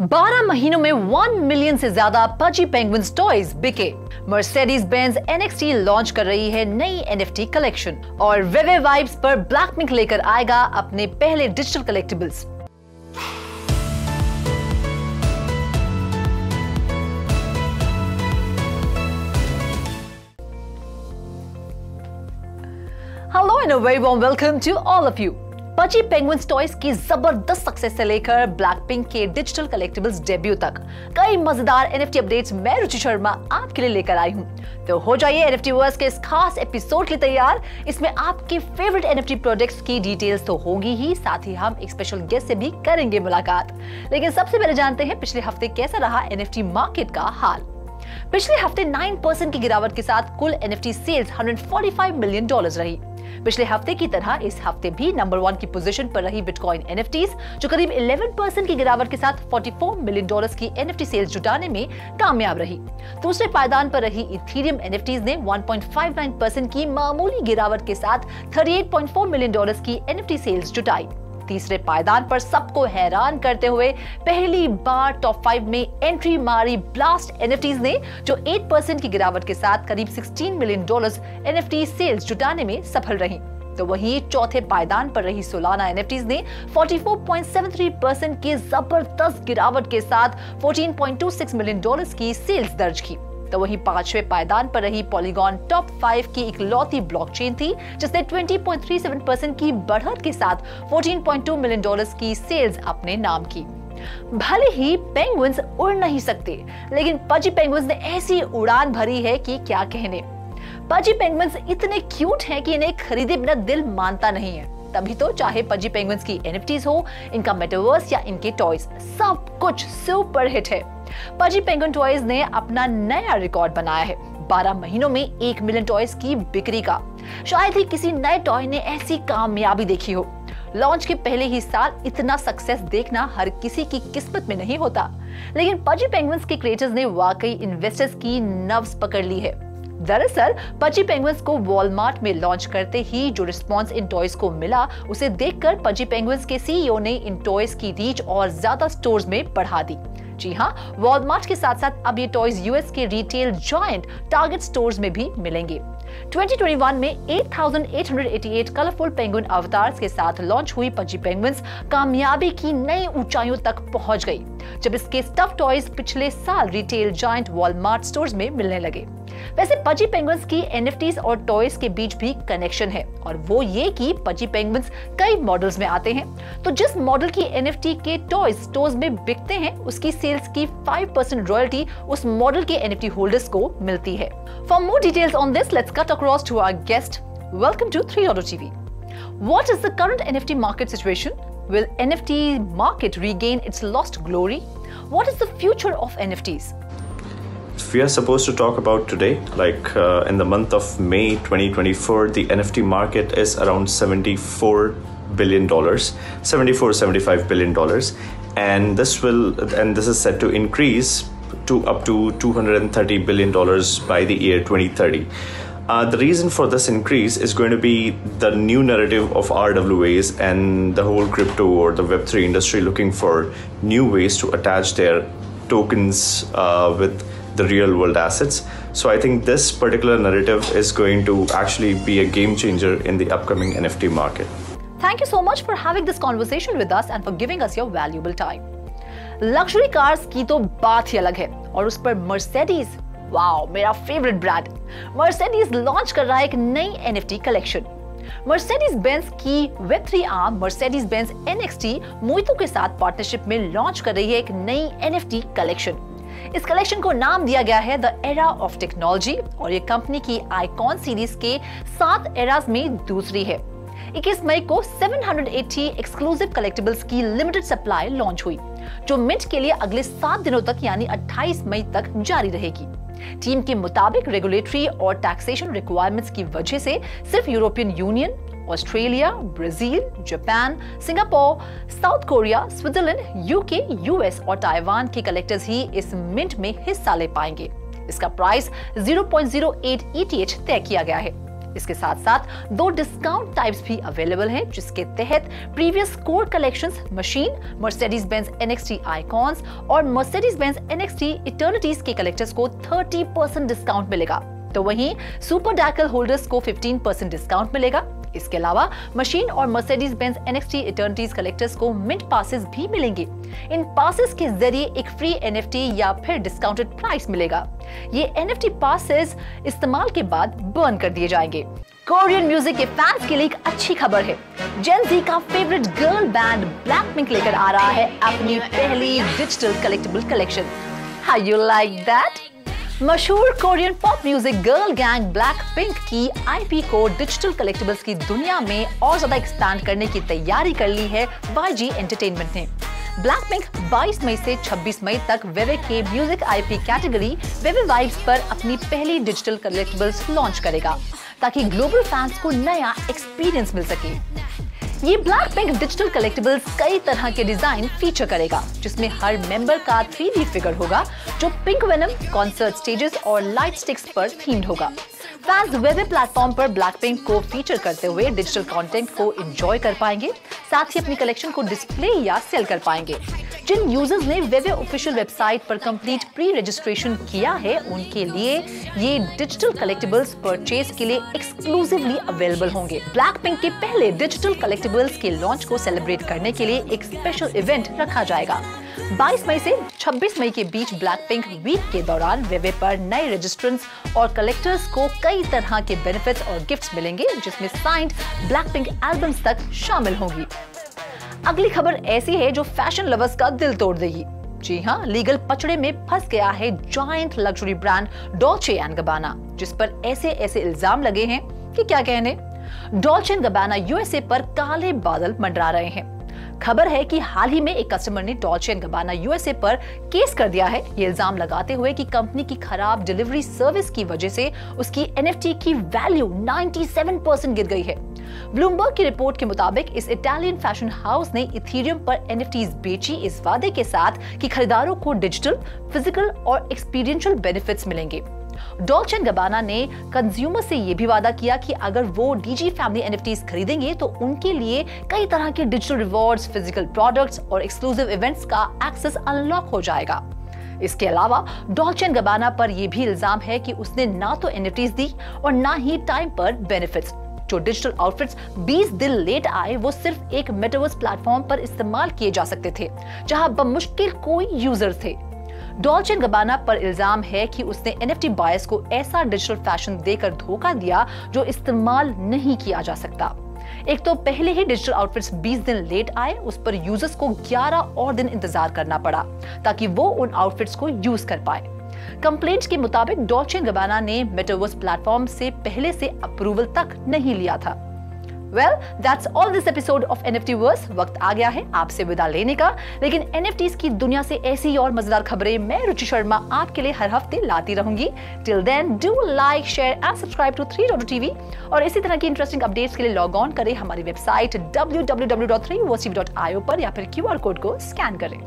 12 महीनों में 1 मिलियन से ज्यादा पजी पेंगुइन्स टॉयज बिके। मर्सिडीज बेंज NXT लॉन्च कर रही है नई NFT कलेक्शन और वेवे वाइब्स पर ब्लैकपिंक लेकर आएगा अपने पहले digital collectibles. Hello and a very warm welcome to all of you. Pudgy Penguins toys की जबरदस्त सक्सेस से लेकर ब्लैकपिंक के डिजिटल कलेक्टिबल्स डेब्यू तक कई मजेदार NFT अपडेट्स मैं रुचि शर्मा आपके लिए लेकर आई हूं। तो हो जाइए NFT वर्स के इस खास एपिसोड के लिए तैयार। इसमें आपके फेवरेट NFT प्रोडक्ट्स की डिटेल्स तो होगी ही, साथ ही हम एक स्पेशल गेस्ट से भी करेंगे मुलाकात। लेकिन सबसे पहले जानते हैं पिछले हफ्ते कैसा रहा NFT मार्केट का हाल। पिछले हफ्ते 9% की गिरावट के साथ कुल NFT सेल्स $145 मिलियन रही। पिछले हफ्ते की तरह इस हफ्ते भी नंबर 1 की पोजीशन पर रही बिटकॉइन NFTs, जो करीब 11% की गिरावट के साथ $44 मिलियन की NFT सेल्स जुटाने में कामयाब रही। दूसरे पायदान पर रही इथेरियम NFTs ने 1.59% की मामूली गिरावट के साथ $38.4 मिलियन की NFT सेल्स जुटाई। तीसरे पायदान पर सबको हैरान करते हुए पहली बार टॉप 5 में एंट्री मारी ब्लास्ट NFTs ने, जो 8% की गिरावट के साथ करीब $16 मिलियन NFT सेल्स जुटाने में सफल रही। तो वहीं चौथे पायदान पर रही सोलाना NFTs ने 44.73% की जबरदस्त गिरावट के साथ $14.26 मिलियन की सेल्स दर्ज की। तो वहीं पांचवें पायदान पर रही पॉलीगॉन टॉप 5 की इकलौती ब्लॉकचेन थी, जिसने 20.37% की बढ़त के साथ $14.2 मिलियन की सेल्स अपने नाम की। भले ही पेंगुइन्स उड़ नहीं सकते, लेकिन पजी पेंगुइन्स ने ऐसी उड़ान भरी है कि क्या कहने। पजी पेंगुइन्स इतने क्यूट हैं कि इन्हें खरीदे बिना दिल मानता नहीं है। तभी तो चाहे पजी पेंगुइन्स की NFTs हो, इनका मेटावर्स या इनके टॉयज, सब कुछ सुपर हिट है। पजी पेंगुइन टॉयज ने अपना नया रिकॉर्ड बनाया है। 12 महीनों में 1 मिलियन टॉयज की बिक्री का। शायद ही किसी नए टॉय ने ऐसी कामयाबी देखी हो। लॉन्च के पहले ही साल इतना सक्सेस देखना हर किसी की किस्मत में नहीं होता, लेकिन पजी पेंगुइन्स के क्रिएटर्स ने वाकई इन्वेस्टर्स की नब्ज पकड़ ली है। दरअसल पजी पेंगुइन्स को वॉलमार्ट में लॉन्च करते ही जो रिस्पांस इन टॉयज को मिला, उसे देखकर पजी पेंगुइन्स के CEO ने इन टॉयज की रीच और ज्यादा स्टोर्स में बढ़ा दी। जी हाँ, वॉलमार्ट के साथ साथ अब ये टॉयज US के रिटेल जॉइंट टारगेट स्टोर्स में भी मिलेंगे। 2021 में 8,888 कलरफुल पेंगुइन अवतार्स के साथ लॉन्च हुई पजी पेंगुइन्स कामयाबी की नई ऊंचाइयों तक पहुंच गई, जब इसके स्टफ टॉयज पिछले साल रिटेल जॉइंट वॉलमार्ट स्टोर्स में मिलने लगे। वैसे पजी पेंगुइन्स की NFTs और टॉयज के बीच भी कनेक्शन है, और वो ये कि पजी पेंगुइन्स कई मॉडल्स में आते हैं। तो जिस मॉडल की NFT के टॉयज स्टोर्स में बिकते हैं, उसकी सेल्स की 5% रॉयल्टी उस मॉडल के NFT होल्डर्स को मिलती है। For more details on this, let's cut across to our guest. Welcome to 3 TV। What is the current NFT market situation? Will NFT market regain its lost glory? What is the future of NFTs? We are supposed to talk about today, in the month of May 2024, the NFT market is around $74 billion, $75 billion, and this is set to increase to up to $230 billion by the year 2030. The reason for this increase is going to be the new narrative of RWAs and the whole crypto or the Web3 industry looking for new ways to attach their tokens with the real world assets. So I think this particular narrative is going to actually be a game changer in the upcoming NFT market. Thank you so much for having this conversation with us and for giving us your valuable time. Luxury cars की तो बात ही अलग है, और उस पर Mercedes, wow, मेरा favourite brand. Mercedes launch कर रहा है एक नई NFT कलेक्शन। मर्सिडीज बेंज की Web3 arm Mercedes Benz NXT mojito के साथ पार्टनरशिप में लॉन्च कर रही है एक नई NFT कलेक्शन। इस कलेक्शन को नाम दिया गया है द एरा ऑफ टेक्नोलॉजी, और ये कंपनी की आइकॉन सीरीज के 7 एराज में दूसरी है। 21 मई को 780 एक्सक्लूसिव कलेक्टिबल्स की लिमिटेड सप्लाई लॉन्च हुई, जो मिंट के लिए अगले 7 दिनों तक यानी 28 मई तक जारी रहेगी। टीम के मुताबिक रेगुलेटरी और टैक्सेशन रिक्वायरमेंट्स की वजह से सिर्फ European union, Australia, Brazil, Japan, Singapore, south Korea, Switzerland, UK, US और ताइवान के कलेक्टर्स ही इस मिंट में हिस्सा ले पाएंगे। इसका प्राइस 0.08 ETH तय किया गया है। इसके साथ साथ 2 डिस्काउंट टाइप्स भी अवेलेबल हैं, जिसके तहत previous core collections machine, Mercedes Benz NXT icons और मर्सिडीज बेंज NXT इटर्निटीज के कलेक्टर्स को 30% डिस्काउंट मिलेगा। तो वहीं सुपर डैकल होल्डर्स को 15% डिस्काउंट मिलेगा। इसके अलावा मशीन और Mercedes Benz NXT eternities collectors को मिंट पासेस भी मिलेंगे। इन पासेस के जरिए एक फ्री NFT या फिर डिस्काउंटेड प्राइस मिलेगा। ये NFT पासेस इस्तेमाल के बाद बर्न कर दिए जाएंगे। कोरियन म्यूजिक के फैंस के लिए एक अच्छी खबर है। जेन ज़ी का फेवरेट गर्ल बैंड ब्लैकपिंक लेकर आ रहा है अपनी पहली digital collectible collection. How you like that? मशहूर Korean pop music girl gang Blackpink की IP को डिजिटल कलेक्टिबल्स की दुनिया में और ज्यादा एक्सपैंड करने की तैयारी कर ली है YG एंटरटेनमेंट ने। ब्लैकपिंक 22 मई से 26 मई तक वेवे के म्यूजिक IP कैटेगरी वेवे वाइब्स पर अपनी पहली डिजिटल कलेक्टिबल्स लॉन्च करेगा, ताकि ग्लोबल फैंस को नया एक्सपीरियंस मिल सके। ये ब्लैकपिंक डिजिटल कलेक्टिबल्स कई तरह के डिजाइन फीचर करेगा, जिसमें हर मेंबर का 3D फिगर होगा, जो पिंक वेनम, कॉन्सर्ट स्टेजेस और लाइट स्टिक्स पर थीम्ड होगा। फैंस वेब प्लेटफॉर्म पर ब्लैकपिंक को फीचर करते हुए डिजिटल कंटेंट को एंजॉय कर पाएंगे, साथ ही अपनी कलेक्शन को डिस्प्ले या सेल कर पाएंगे। जिन यूजर्स ने वेवे ऑफिशियल वेबसाइट पर कंप्लीट प्री रजिस्ट्रेशन किया है, उनके लिए ये डिजिटल कलेक्टिबल्स परचेज के लिए एक्सक्लूसिवली अवेलेबल होंगे। ब्लैकपिंक के पहले डिजिटल कलेक्टिबल्स के लॉन्च को सेलिब्रेट करने के लिए एक स्पेशल इवेंट रखा जाएगा। 22 मई से 26 मई के बीच ब्लैकपिंक वीक के दौरान वेवे पर नए रजिस्ट्रेंट्स और कलेक्टर्स को कई तरह के बेनिफिट्स और गिफ्ट्स मिलेंगे, जिसमें साइंड ब्लैकपिंक एल्बम्स तक शामिल होंगी। अगली खबर ऐसी है जो फैशन लवर्स का दिल तोड़ देगी। जी हाँ, लीगल पचड़े में फंस गया है giant luxury brand Dolce and Gabbana, जिस पर ऐसे इल्जाम लगे हैं कि क्या कहने। डॉल्चे एंड गबाना USA पर काले बादल मंडरा रहे हैं। खबर है कि हाल ही में एक कस्टमर ने डॉल्चे एंड गबाना USA पर केस कर दिया है, ये इल्जाम लगाते हुए कि कंपनी की खराब डिलीवरी सर्विस की वजह से उसकी NFT की वैल्यू 97% गिर गई है। ब्लूमबर्ग की रिपोर्ट के मुताबिक इस इटालियन फैशन हाउस ने इथेरियम पर NFTs बेची, इस वादे के साथ कि खरीदारों को डिजिटल, फिजिकल और एक्सपीरियंशियल बेनिफिट्स मिलेंगे। डॉल्चे एंड गबाना ने कंज्यूमर से यह भी वादा किया कि अगर वो DG फैमिली NFTs खरीदेंगे तो उनके लिए कई तरह के डिजिटल रिवॉर्ड्स, फिजिकल प्रोडक्ट्स और एक्सक्लूसिव इवेंट्स का एक्सेस अनलॉक हो जाएगा। इसके अलावा डॉल्चे एंड गबाना पर यह भी इल्जाम है कि उसने ना तो NFTs दी और ना ही टाइम पर बेनिफिट्स। जो डिजिटल आउटफिट्स 20 दिन लेट आए, वो सिर्फ एक मेटावर्स प्लेटफॉर्म पर इस्तेमाल किए जा सकते थे, जहां बमुश्किल कोई यूजर थे। डॉल्चे एंड गबाना पर इल्जाम है कि उसने NFT बायर्स को ऐसा डिजिटल फैशन देकर धोखा दिया जो इस्तेमाल नहीं किया जा सकता। एक तो पहले ही डिजिटल आउटफिट्स 20 दिन लेट आए, उस पर यूजर्स को 11 और दिन इंतजार करना पड़ा ताकि वो उन आउटफिट्स को यूज कर पाए। कंप्लेंट्स के मुताबिक डॉल्चे एंड गबाना ने मेटावर्स प्लेटफॉर्म से पहले से अप्रूवल तक नहीं लिया था। Well, that's all this episode of NFTverse। वक्त आ गया है आपसे विदा लेने का, लेकिन NFTs की दुनिया से ऐसी और मजेदार खबरें मैं रुचि शर्मा आपके लिए हर हफ्ते लाती रहूंगी। Till then, do like, share and subscribe to 3.TV और इसी तरह की इंटरेस्टिंग अपडेट्स के लिए लॉग ऑन करें हमारी वेबसाइट www.3verse.io पर या फिर QR कोड को स्कैन करें।